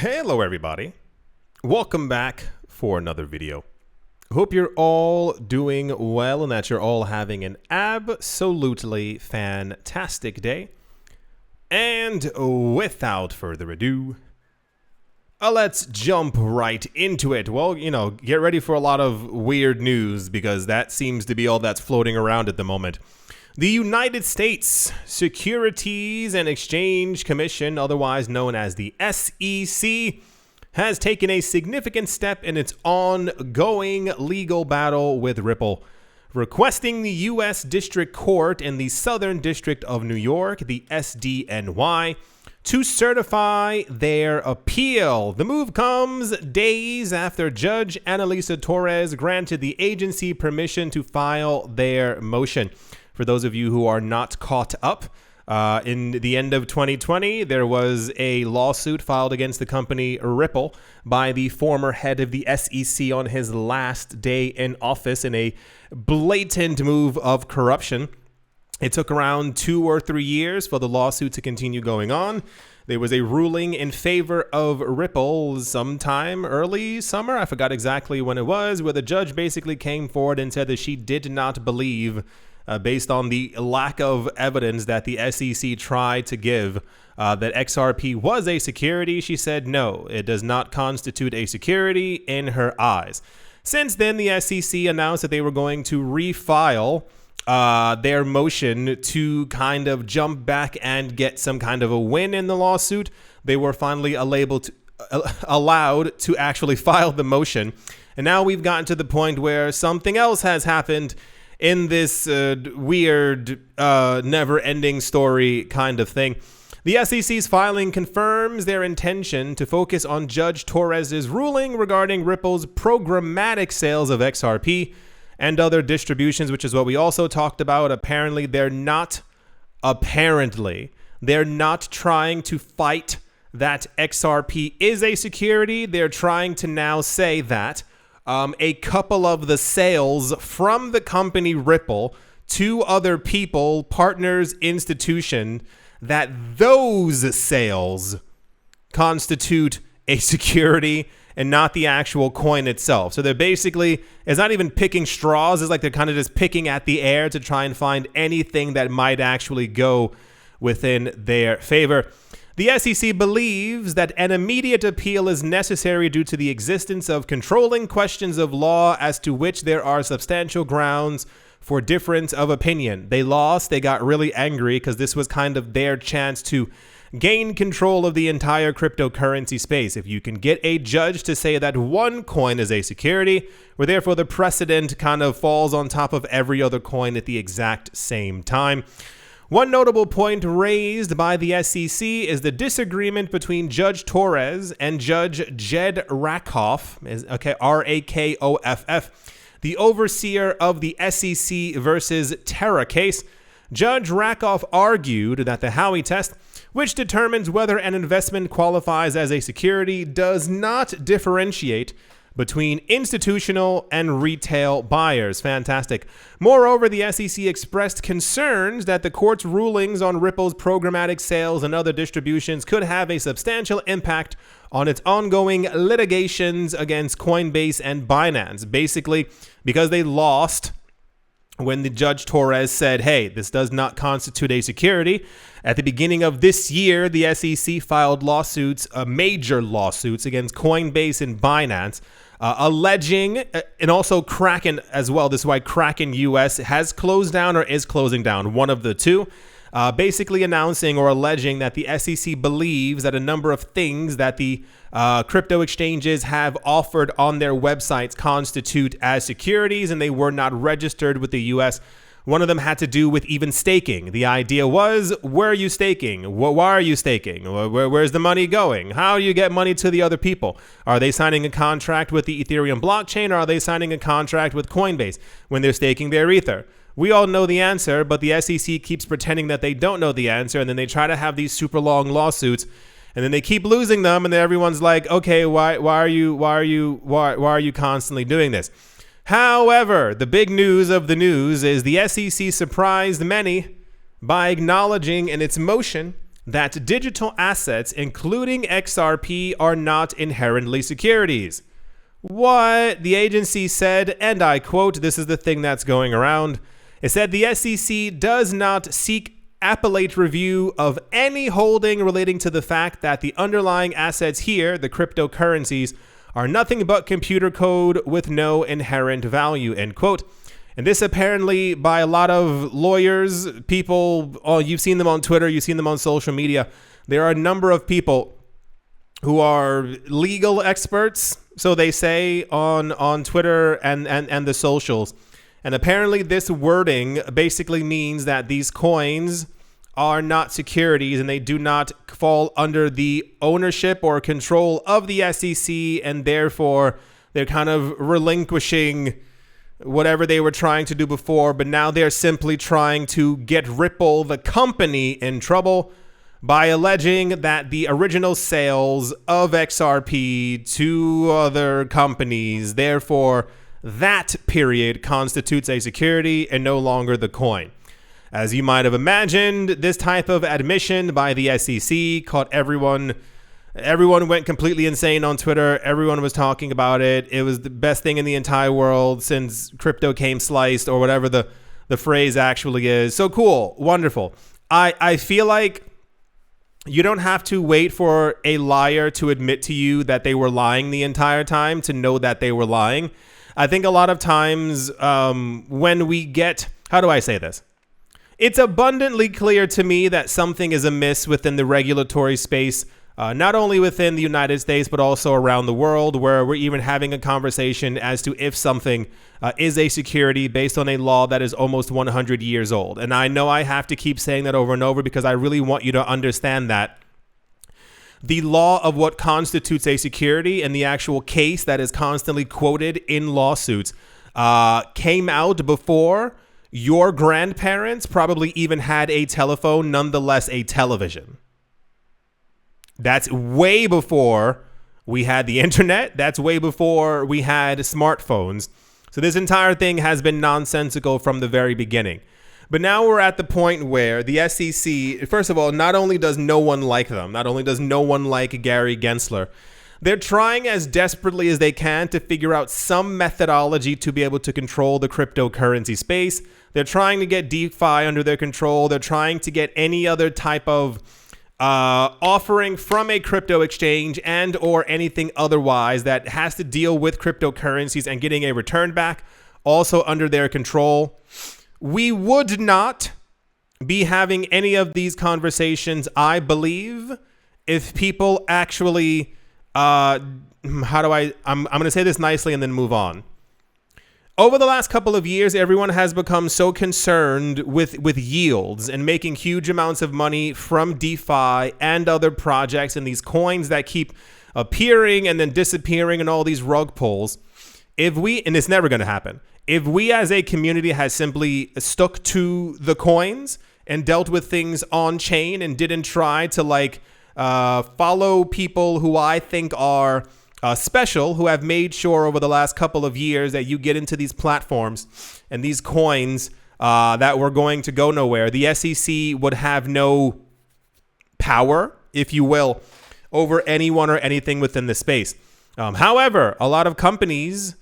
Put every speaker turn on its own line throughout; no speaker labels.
Hello everybody, welcome back for another video. Hope you're all doing well and that you're all having an absolutely fantastic day. And without further ado, let's jump right into it. Well, get ready for a lot of weird news because that seems to be all that's floating around at the moment. The United States Securities and Exchange Commission, otherwise known as the SEC, has taken a significant step in its ongoing legal battle with Ripple, requesting the U.S. District Court in the Southern District of New York, the SDNY, to certify their appeal. The move comes days after Judge Analisa Torres granted the agency permission to file their motion. For those of you who are not caught up, in the end of 2020, there was a lawsuit filed against the company Ripple by the former head of the SEC on his last day in office in a blatant move of corruption. It took around 2 or 3 years for the lawsuit to continue going on. There was a ruling in favor of Ripple sometime early summer. I forgot exactly when it was, where the judge basically came forward and said that she did not believe, based on the lack of evidence that the SEC tried to give, that XRP was a security. She said, no, it does not constitute a security in her eyes. Since then, the SEC announced that they were going to refile their motion to kind of jump back and get some kind of a win in the lawsuit. They were finally allowed to actually file the motion. And now we've gotten to the point where something else has happened in this weird, never-ending story kind of thing. The SEC's filing confirms their intention to focus on Judge Torres's ruling regarding Ripple's programmatic sales of XRP and other distributions, which is what we also talked about. Apparently, they're not trying to fight that XRP is a security. They're trying to now say that a couple of the sales from the company Ripple to other people, partners, institution, that those sales constitute a security and not the actual coin itself. So they're basically, it's not even picking straws. It's like they're kind of just picking at the air to try and find anything that might actually go within their favor. The SEC believes that an immediate appeal is necessary due to the existence of controlling questions of law as to which there are substantial grounds for difference of opinion. They lost. They got really angry because this was kind of their chance to gain control of the entire cryptocurrency space. If you can get a judge to say that one coin is a security, where therefore the precedent kind of falls on top of every other coin at the exact same time. One notable point raised by the SEC is the disagreement between Judge Torres and Judge Jed Rakoff, R-A-K-O-F-F, the overseer of the SEC versus Terra case. Judge Rakoff argued that the Howey test, which determines whether an investment qualifies as a security, does not differentiate between institutional and retail buyers. Fantastic. Moreover, the SEC expressed concerns that the court's rulings on Ripple's programmatic sales and other distributions could have a substantial impact on its ongoing litigations against Coinbase and Binance. Basically, because they lost when the Judge Torres said, hey, this does not constitute a security. At the beginning of this year, the SEC filed lawsuits, major lawsuits against Coinbase and Binance, alleging, and also Kraken as well. This is why Kraken US has closed down or is closing down, one of the two. Basically announcing or alleging that the SEC believes that a number of things that the crypto exchanges have offered on their websites constitute as securities, and they were not registered with the U.S. One of them had to do with even staking. The idea was, where are you staking? Why are you staking? Where's the money going? How do you get money to the other people? Are they signing a contract with the Ethereum blockchain, or are they signing a contract with Coinbase when they're staking their Ether? We all know the answer, but the SEC keeps pretending that they don't know the answer, and then they try to have these super long lawsuits, and then they keep losing them, and then everyone's like, okay, why are you constantly doing this? However, the big news of the news is the SEC surprised many by acknowledging in its motion that digital assets, including XRP, are not inherently securities. What the agency said, and I quote, this is the thing that's going around. It said the SEC does not seek appellate review of any holding relating to the fact that the underlying assets here, the cryptocurrencies, are nothing but computer code with no inherent value, end quote. And this apparently by a lot of lawyers, people, you've seen them on Twitter, you've seen them on social media. There are a number of people who are legal experts, so they say on Twitter and the socials. And apparently this wording basically means that these coins are not securities and they do not fall under the ownership or control of the SEC, and therefore they're kind of relinquishing whatever they were trying to do before, but now they're simply trying to get Ripple, the company, in trouble by alleging that the original sales of XRP to other companies, therefore that period constitutes a security and no longer the coin. As you might have imagined, this type of admission by the SEC caught everyone went completely insane on Twitter. Everyone was talking about it. It was the best thing in the entire world since crypto came sliced, or whatever the phrase actually is. So cool. Wonderful. I feel like you don't have to wait for a liar to admit to you that they were lying the entire time to know that they were lying. I think a lot of times when we get, how do I say this? It's abundantly clear to me that something is amiss within the regulatory space, not only within the United States, but also around the world, where we're even having a conversation as to if something is a security based on a law that is almost 100 years old. And I know I have to keep saying that over and over because I really want you to understand that the law of what constitutes a security and the actual case that is constantly quoted in lawsuits came out before your grandparents probably even had a telephone, nonetheless a television. That's way before we had the internet. That's way before we had smartphones. So this entire thing has been nonsensical from the very beginning. But now we're at the point where the SEC, first of all, not only does no one like them, not only does no one like Gary Gensler, they're trying as desperately as they can to figure out some methodology to be able to control the cryptocurrency space. They're trying to get DeFi under their control. They're trying to get any other type of offering from a crypto exchange and or anything otherwise that has to deal with cryptocurrencies and getting a return back also under their control. We would not be having any of these conversations, I believe, if people actually, I'm going to say this nicely and then move on. Over the last couple of years, everyone has become so concerned with yields and making huge amounts of money from DeFi and other projects and these coins that keep appearing and then disappearing and all these rug pulls. And it's never going to happen. If we as a community has simply stuck to the coins and dealt with things on chain and didn't try to follow people who I think are special, who have made sure over the last couple of years that you get into these platforms and these coins that were going to go nowhere, the SEC would have no power, if you will, over anyone or anything within the space. However, a lot of companies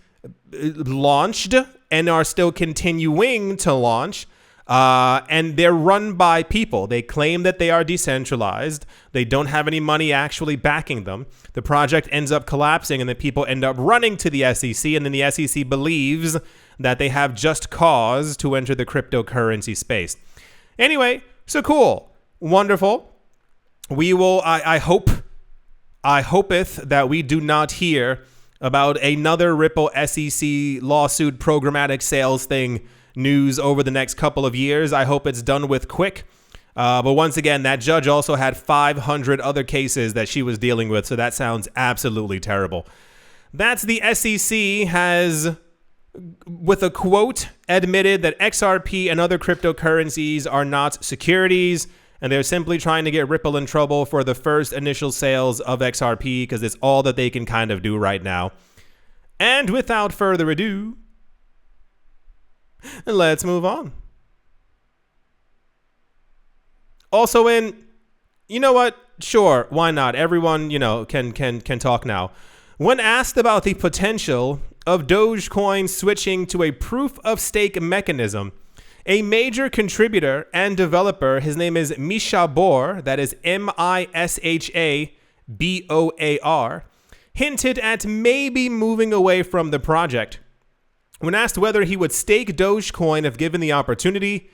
launched and are still continuing to launch, and they're run by people. They claim that they are decentralized. They don't have any money actually backing them. The project ends up collapsing, and then people end up running to the SEC, and then the SEC believes that they have just cause to enter the cryptocurrency space. Anyway, so cool. Wonderful. We will, I hopeth that we do not hear about another Ripple SEC lawsuit programmatic sales thing news over the next couple of years. I hope it's done with quick. But once again, that judge also had 500 other cases that she was dealing with. So that sounds absolutely terrible. That's the SEC has, with a quote, admitted that XRP and other cryptocurrencies are not securities. And they're simply trying to get Ripple in trouble for the first initial sales of XRP because it's all that they can kind of do right now. And without further ado, let's move on. Also in You know what? Sure, why not? Everyone, can talk now. When asked about the potential of Dogecoin switching to a proof of stake mechanism, a major contributor and developer, his name is Misha Bor, that is Mishabor, hinted at maybe moving away from the project. When asked whether he would stake Dogecoin if given the opportunity,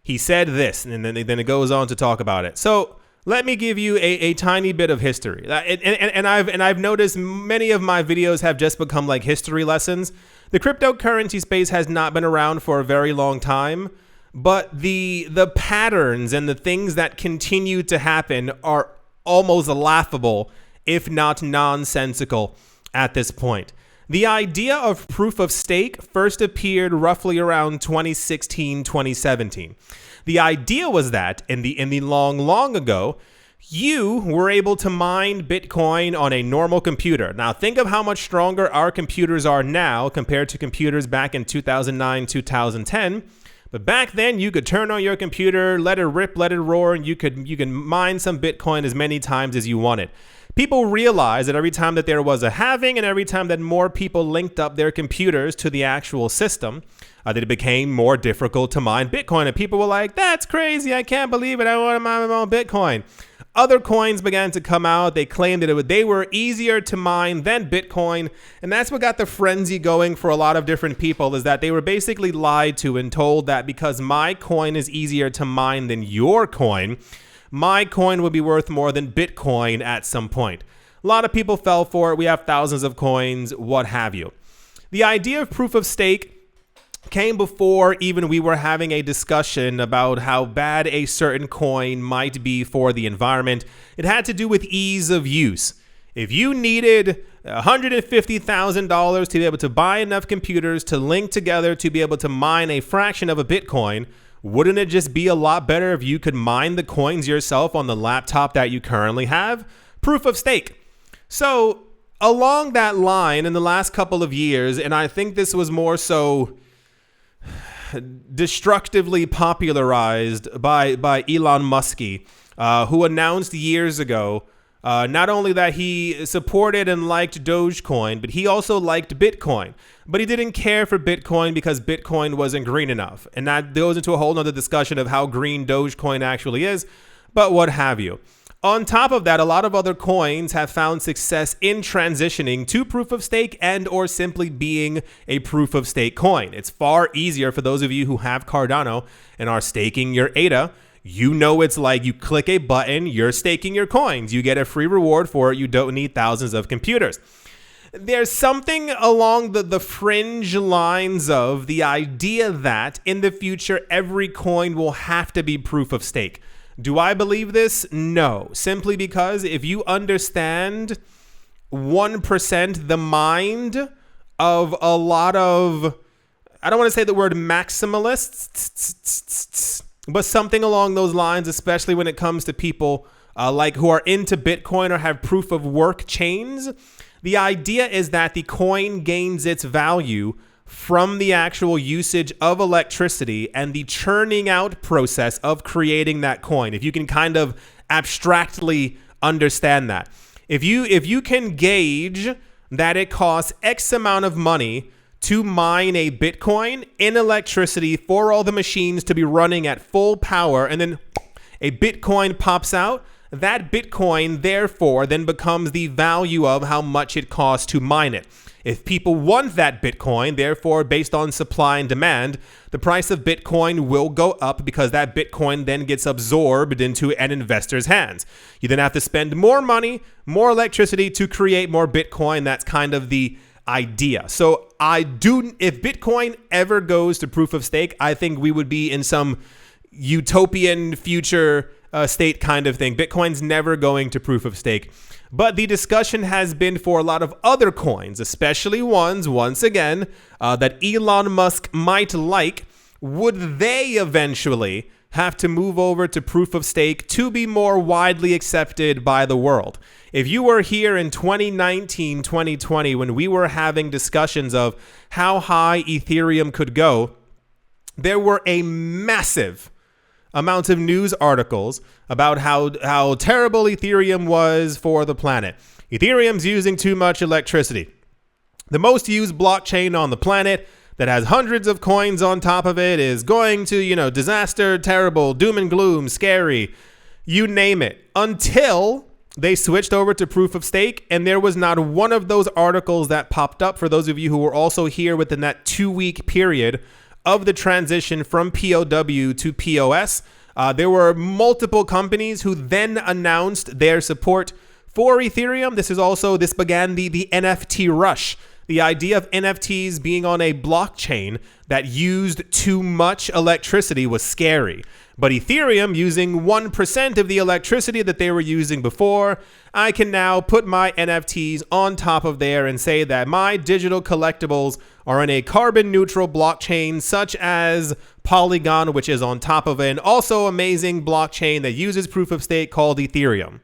he said this, and then it goes on to talk about it. So let me give you a tiny bit of history. And I've noticed many of my videos have just become like history lessons. The cryptocurrency space has not been around for a very long time, but the patterns and the things that continue to happen are almost laughable, if not nonsensical at this point. The idea of proof of stake first appeared roughly around 2016, 2017. The idea was that in the long ago, you were able to mine Bitcoin on a normal computer. Now think of how much stronger our computers are now compared to computers back in 2009, 2010. But back then, you could turn on your computer, let it rip, let it roar, and you can mine some Bitcoin as many times as you wanted. People realized that every time that there was a halving and every time that more people linked up their computers to the actual system, that it became more difficult to mine Bitcoin. And people were like, that's crazy. I can't believe it. I want to mine my own Bitcoin. Other coins began to come out. They claimed that they were easier to mine than Bitcoin. And that's what got the frenzy going for a lot of different people, is that they were basically lied to and told that because my coin is easier to mine than your coin, my coin will be worth more than Bitcoin at some point. A lot of people fell for it. We have thousands of coins, what have you. The idea of proof of stake came before even we were having a discussion about how bad a certain coin might be for the environment. It had to do with ease of use. If you needed $150,000 to be able to buy enough computers to link together to be able to mine a fraction of a Bitcoin, wouldn't it just be a lot better if you could mine the coins yourself on the laptop that you currently have? Proof of stake. So along that line in the last couple of years, and I think this was more so destructively popularized by Elon Musk, who announced years ago not only that he supported and liked Dogecoin, but he also liked Bitcoin. But he didn't care for Bitcoin because Bitcoin wasn't green enough. And that goes into a whole nother discussion of how green Dogecoin actually is, but what have you. On top of that, a lot of other coins have found success in transitioning to proof of stake and or simply being a proof of stake coin. It's far easier for those of you who have Cardano and are staking your ADA. You know, it's like you click a button, you're staking your coins. You get a free reward for it. You don't need thousands of computers. There's something along the fringe lines of the idea that in the future, every coin will have to be proof of stake. Do I believe this? No. Simply because if you understand 1% the mind of a lot of, I don't want to say the word maximalists, but something along those lines, especially when it comes to people like who are into Bitcoin or have proof of work chains. The idea is that the coin gains its value from the actual usage of electricity and the churning out process of creating that coin. If you can kind of abstractly understand that. If you can gauge that it costs X amount of money to mine a Bitcoin in electricity for all the machines to be running at full power, and then a Bitcoin pops out, that Bitcoin therefore then becomes the value of how much it costs to mine it. If people want that Bitcoin, therefore, based on supply and demand, the price of Bitcoin will go up because that Bitcoin then gets absorbed into an investor's hands. You then have to spend more money, more electricity to create more Bitcoin. That's kind of the idea. So if Bitcoin ever goes to proof of stake, I think we would be in some utopian future state kind of thing. Bitcoin's never going to proof of stake. But the discussion has been for a lot of other coins, especially ones, once again, that Elon Musk might like. Would they eventually have to move over to proof of stake to be more widely accepted by the world? If you were here in 2019, 2020, when we were having discussions of how high Ethereum could go, there were a massive amounts of news articles about how terrible Ethereum was for the planet. Ethereum's using too much electricity. The most used blockchain on the planet that has hundreds of coins on top of it is going to, disaster, terrible, doom and gloom, scary, you name it, until they switched over to proof of stake. And there was not one of those articles that popped up for those of you who were also here within that 2-week period of the transition from POW to POS. There were multiple companies who then announced their support for Ethereum. This began the NFT rush. The idea of NFTs being on a blockchain that used too much electricity was scary. But Ethereum using 1% of the electricity that they were using before, I can now put my NFTs on top of there and say that my digital collectibles are in a carbon neutral blockchain such as Polygon, which is on top of an also amazing blockchain that uses proof of stake called Ethereum.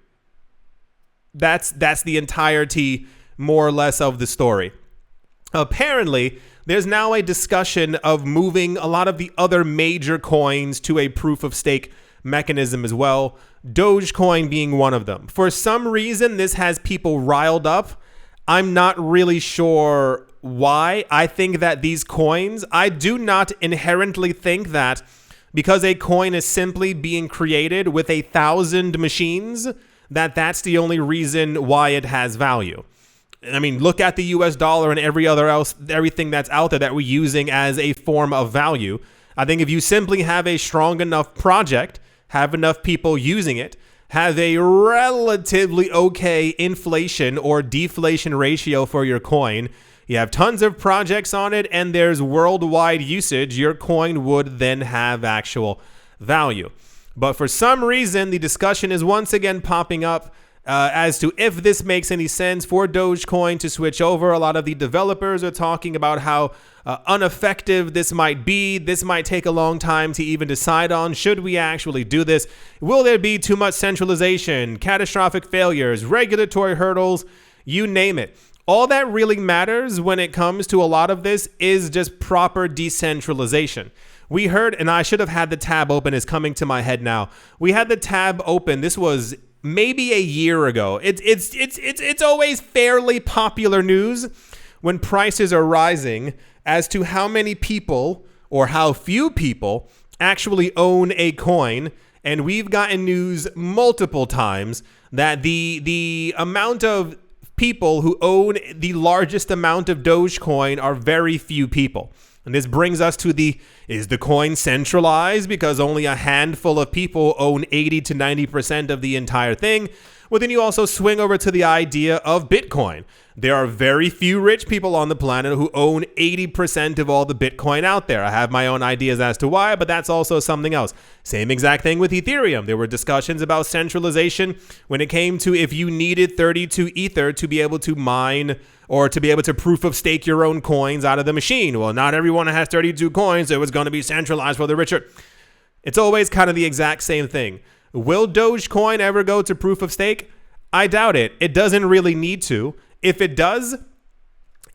That's the entirety, more or less, of the story. Apparently, there's now a discussion of moving a lot of the other major coins to a proof of stake mechanism as well, Dogecoin being one of them. For some reason, this has people riled up. I'm not really sure why. I think that these coins, I do not inherently think that because a coin is simply being created with 1,000 machines, that's the only reason why it has value. I mean, look at the US dollar and everything that's out there that we're using as a form of value. I think if you simply have a strong enough project, have enough people using it, have a relatively okay inflation or deflation ratio for your coin, you have tons of projects on it, and there's worldwide usage, your coin would then have actual value. But for some reason, the discussion is once again popping up as to if this makes any sense for Dogecoin to switch over. A lot of the developers are talking about how ineffective this might be. This might take a long time to even decide on. Should we actually do this? Will there be too much centralization, catastrophic failures, regulatory hurdles, you name it? All that really matters when it comes to a lot of this is just proper decentralization. We heard, and I should have had the tab open, it's coming to my head now. We had the tab open. This was maybe a year ago. It's always fairly popular news when prices are rising as to how many people or how few people actually own a coin. And we've gotten news multiple times that the amount of people who own the largest amount of Dogecoin are very few people. And this brings us to is the coin centralized because only a handful of people own 80 to 90% of the entire thing? Well, then you also swing over to the idea of Bitcoin. There are very few rich people on the planet who own 80% of all the Bitcoin out there. I have my own ideas as to why, but that's also something else. Same exact thing with Ethereum. There were discussions about centralization when it came to if you needed 32 Ether to be able to mine or to be able to proof of stake your own coins out of the machine. Well, not everyone has 32 coins, so it was going to be centralized for the richer. It's always kind of the exact same thing. Will Dogecoin ever go to proof of stake? I doubt it. It doesn't really need to. If it does,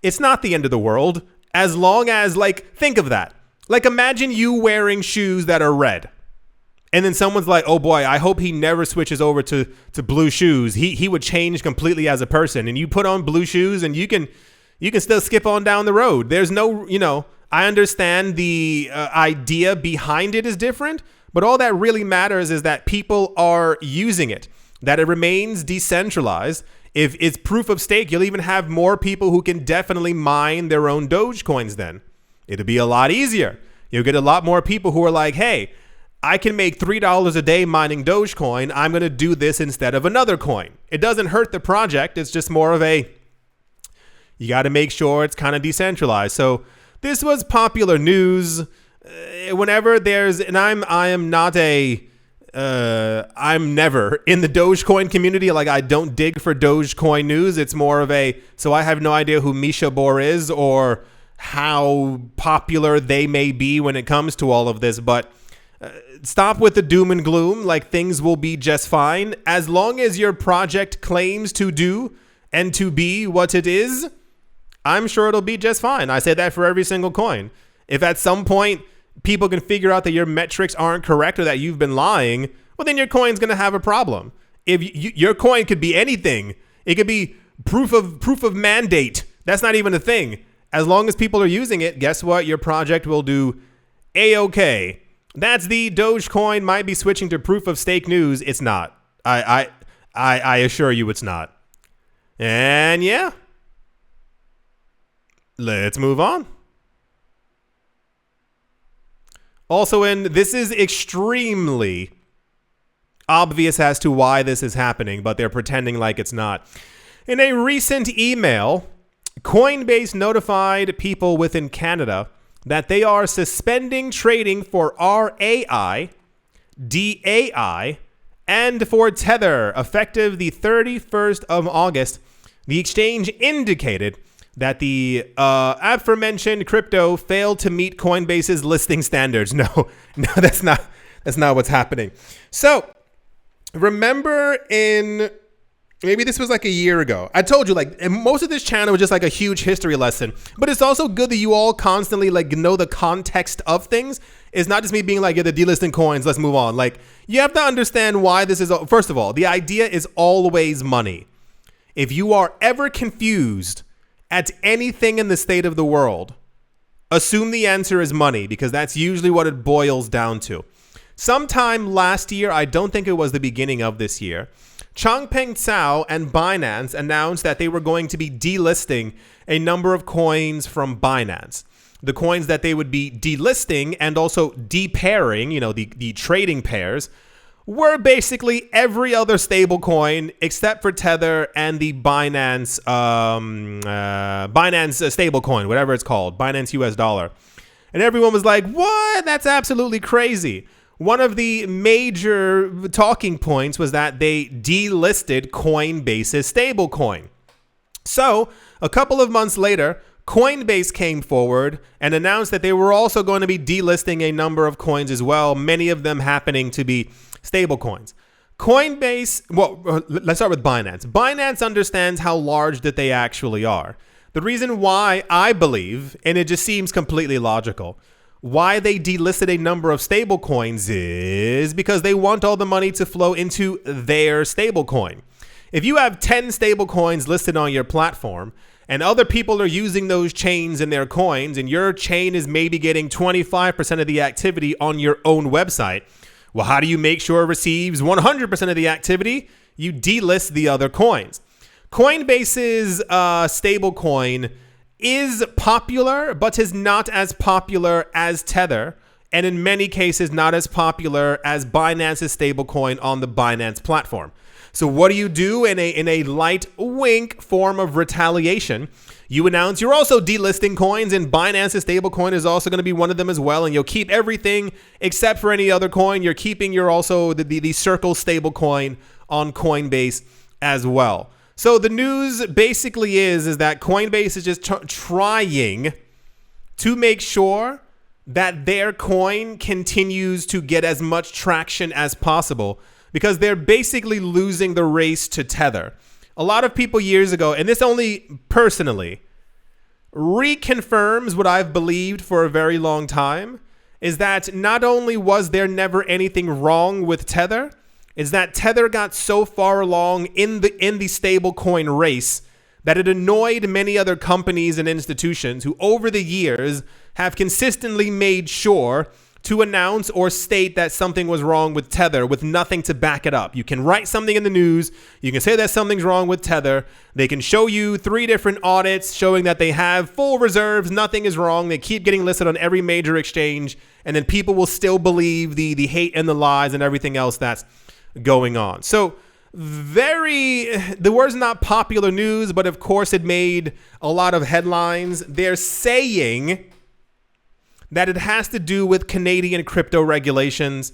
it's not the end of the world. As long as, think of that. Imagine you wearing shoes that are red. And then someone's like, oh boy, I hope he never switches over to blue shoes. He would change completely as a person. And you put on blue shoes and you can still skip on down the road. There's no, I understand the idea behind it is different, but all that really matters is that people are using it, that it remains decentralized. If it's proof of stake, you'll even have more people who can definitely mine their own Dogecoins then. It'll be a lot easier. You'll get a lot more people who are like, hey, I can make $3 a day mining Dogecoin. I'm going to do this instead of another coin. It doesn't hurt the project. It's just more of you got to make sure it's kind of decentralized. So this was popular news. Whenever there's, and I'm never in the Dogecoin community. I don't dig for Dogecoin news. It's more of so I have no idea who Misha Bor is or how popular they may be when it comes to all of this. But stop with the doom and gloom. Things will be just fine. As long as your project claims to do and to be what it is, I'm sure it'll be just fine. I say that for every single coin. If at some point people can figure out that your metrics aren't correct or that you've been lying, well, then your coin's going to have a problem. If your coin could be anything, it could be proof of mandate. That's not even a thing. As long as people are using it, guess what? Your project will do A-OK. That's the Dogecoin might be switching to proof of stake news. It's not. I assure you it's not. And yeah, let's move on. Also, this is extremely obvious as to why this is happening, but they're pretending like it's not. In a recent email, Coinbase notified people within Canada that they are suspending trading for RAI, DAI, and for Tether effective the 31st of August. The exchange indicated that the aforementioned crypto failed to meet Coinbase's listing standards. No, that's not what's happening. So remember maybe this was like a year ago. I told you, like, most of this channel was just like a huge history lesson, but it's also good that you all constantly like know the context of things. It's not just me being like, yeah, the delisting coins, let's move on. Like, you have to understand why this is. First of all, the idea is always money. If you are ever confused at anything in the state of the world, assume the answer is money, because that's usually what it boils down to. Sometime last year, I don't think it was the beginning of this year, Changpeng Zhao and Binance announced that they were going to be delisting a number of coins from Binance. The coins that they would be delisting and also depairing, the trading pairs, were basically every other stable coin except for Tether and the Binance stable coin, whatever it's called, Binance US dollar. And everyone was like, what? That's absolutely crazy. One of the major talking points was that they delisted Coinbase's stablecoin. So a couple of months later, Coinbase came forward and announced that they were also going to be delisting a number of coins as well, many of them happening to be stablecoins. Coinbase, well, let's start with Binance. Binance understands how large that they actually are. The reason why I believe, and it just seems completely logical, why they delisted a number of stablecoins is because they want all the money to flow into their stablecoin. If you have 10 stablecoins listed on your platform and other people are using those chains in their coins and your chain is maybe getting 25% of the activity on your own website, well, how do you make sure it receives 100% of the activity? You delist the other coins. Coinbase's stablecoin is popular, but is not as popular as Tether, and in many cases not as popular as Binance's stablecoin on the Binance platform. So what do you do in a light wink form of retaliation? You announce you're also delisting coins, and Binance's stablecoin is also going to be one of them as well, and you'll keep everything except for any other coin. You're keeping the Circle stablecoin on Coinbase as well. So the news basically is that Coinbase is just trying to make sure that their coin continues to get as much traction as possible, because they're basically losing the race to Tether. A lot of people years ago, and this only personally reconfirms what I've believed for a very long time, is that not only was there never anything wrong with Tether, is that Tether got so far along in the stablecoin race that it annoyed many other companies and institutions who over the years have consistently made sure to announce or state that something was wrong with Tether with nothing to back it up. You can write something in the news, you can say that something's wrong with Tether, they can show you 3 different audits showing that they have full reserves, nothing is wrong, they keep getting listed on every major exchange, and then people will still believe the hate and the lies and everything else that's going on. So the word's not popular news, but of course it made a lot of headlines. They're saying that it has to do with Canadian crypto regulations.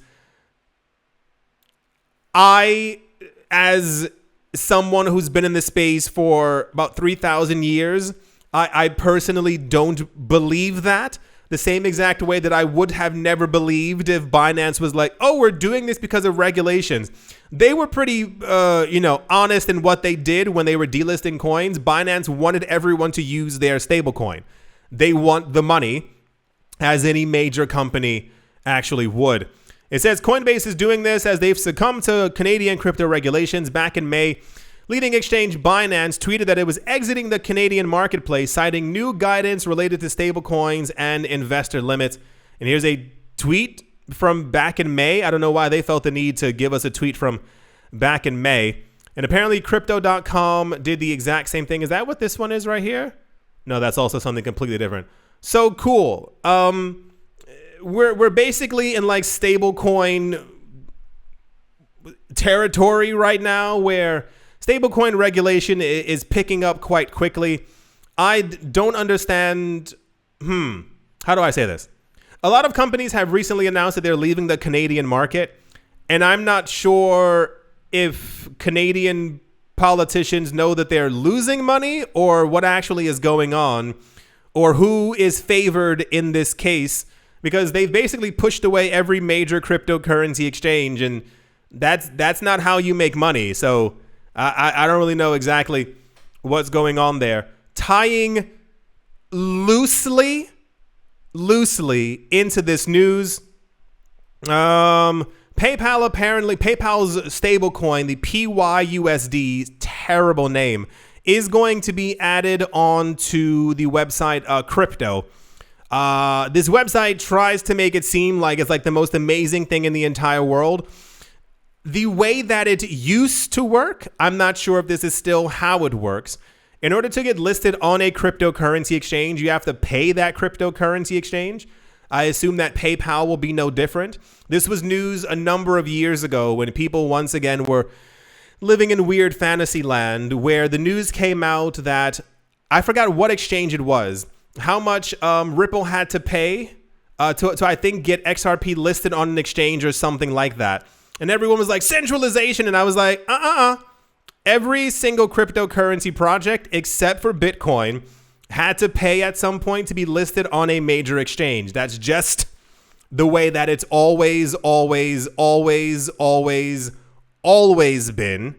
I, as someone who's been in this space for about 3,000 years, I personally don't believe that. The same exact way that I would have never believed if Binance was like, oh, we're doing this because of regulations. They were pretty, honest in what they did when they were delisting coins. Binance wanted everyone to use their stablecoin. They want the money. as any major company actually would. It says Coinbase is doing this as they've succumbed to Canadian crypto regulations. Back in May, leading exchange Binance tweeted that it was exiting the Canadian marketplace, citing new guidance related to stablecoins and investor limits. And here's a tweet from back in May. I don't know why they felt the need to give us a tweet from back in May. And apparently crypto.com did the exact same thing. Is that what this one is right here? No, that's also something completely different. So cool. We're basically in like stablecoin territory right now, where stablecoin regulation is picking up quite quickly. I don't understand. How do I say this? A lot of companies have recently announced that they're leaving the Canadian market, and I'm not sure if Canadian politicians know that they're losing money or what actually is going on, or who is favored in this case, because they've basically pushed away every major cryptocurrency exchange, and that's not how you make money. So I don't really know exactly what's going on there. Tying loosely into this news, PayPal's stablecoin, the PYUSD, terrible name, is going to be added onto the website Crypto. This website tries to make it seem like it's like the most amazing thing in the entire world. The way that it used to work, I'm not sure if this is still how it works. In order to get listed on a cryptocurrency exchange, you have to pay that cryptocurrency exchange. I assume that PayPal will be no different. This was news a number of years ago when people once again were living in weird fantasy land, where the news came out that, I forgot what exchange it was, how much Ripple had to pay to I think get XRP listed on an exchange or something like that. And everyone was like, centralization. And I was like, Every single cryptocurrency project except for Bitcoin had to pay at some point to be listed on a major exchange. That's just the way that it's always been.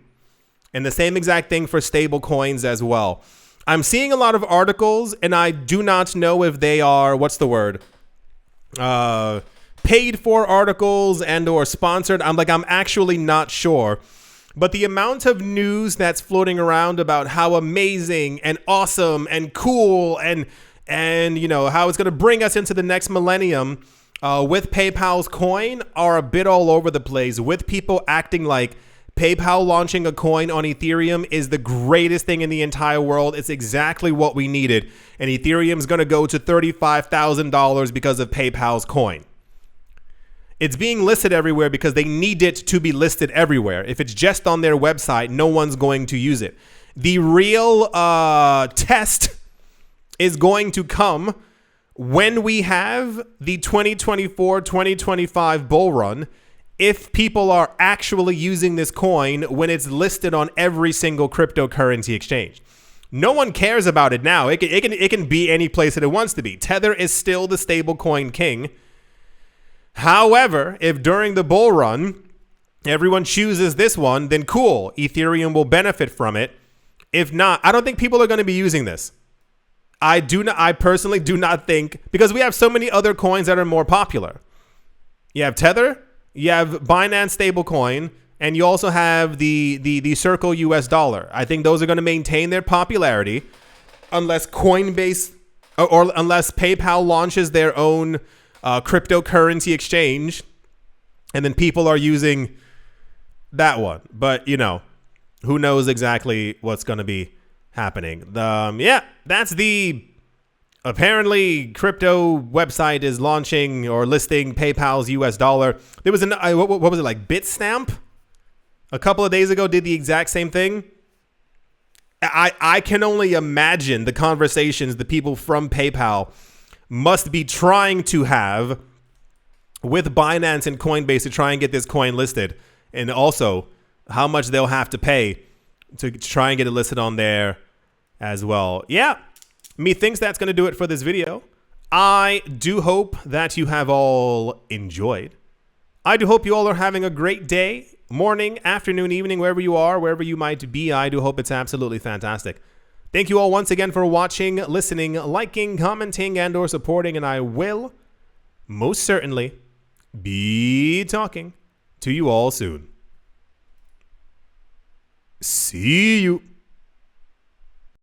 And the same exact thing for stable coins as well. I'm seeing a lot of articles, and I do not know if they are, paid for articles and or sponsored. I'm actually not sure. But the amount of news that's floating around about how amazing and awesome and cool and you know how it's going to bring us into the next millennium with PayPal's coin are a bit all over the place, with people acting like PayPal launching a coin on Ethereum is the greatest thing in the entire world. It's exactly what we needed. And Ethereum's going to go to $35,000 because of PayPal's coin. It's being listed everywhere because they need it to be listed everywhere. If it's just on their website, no one's going to use it. The real test is going to come when we have the 2024-2025 bull run, if people are actually using this coin when it's listed on every single cryptocurrency exchange. No one cares about it now. It can be any place that it wants to be. Tether is still the stablecoin king. However, if during the bull run, everyone chooses this one, then cool, Ethereum will benefit from it. If not, I don't think people are going to be using this. I personally do not think, because we have so many other coins that are more popular. You have Tether, you have Binance stablecoin, and you also have the Circle US dollar. I think those are going to maintain their popularity unless Coinbase or unless PayPal launches their own cryptocurrency exchange, and then people are using that one. But, you know, who knows exactly what's going to be happening. That's the apparently crypto website is launching or listing PayPal's US dollar. There was what was it, like Bitstamp? A couple of days ago did the exact same thing. I can only imagine the conversations the people from PayPal must be trying to have with Binance and Coinbase to try and get this coin listed, and also how much they'll have to pay to try and get it listed on there as well. Yeah, methinks that's going to do it for this video. I do hope that you have all enjoyed. I do hope you all are having a great day, morning, afternoon, evening, wherever you are, wherever you might be. I do hope it's absolutely fantastic. Thank you all once again for watching, listening, liking, commenting, and or supporting, and I will most certainly be talking to you all soon. See you.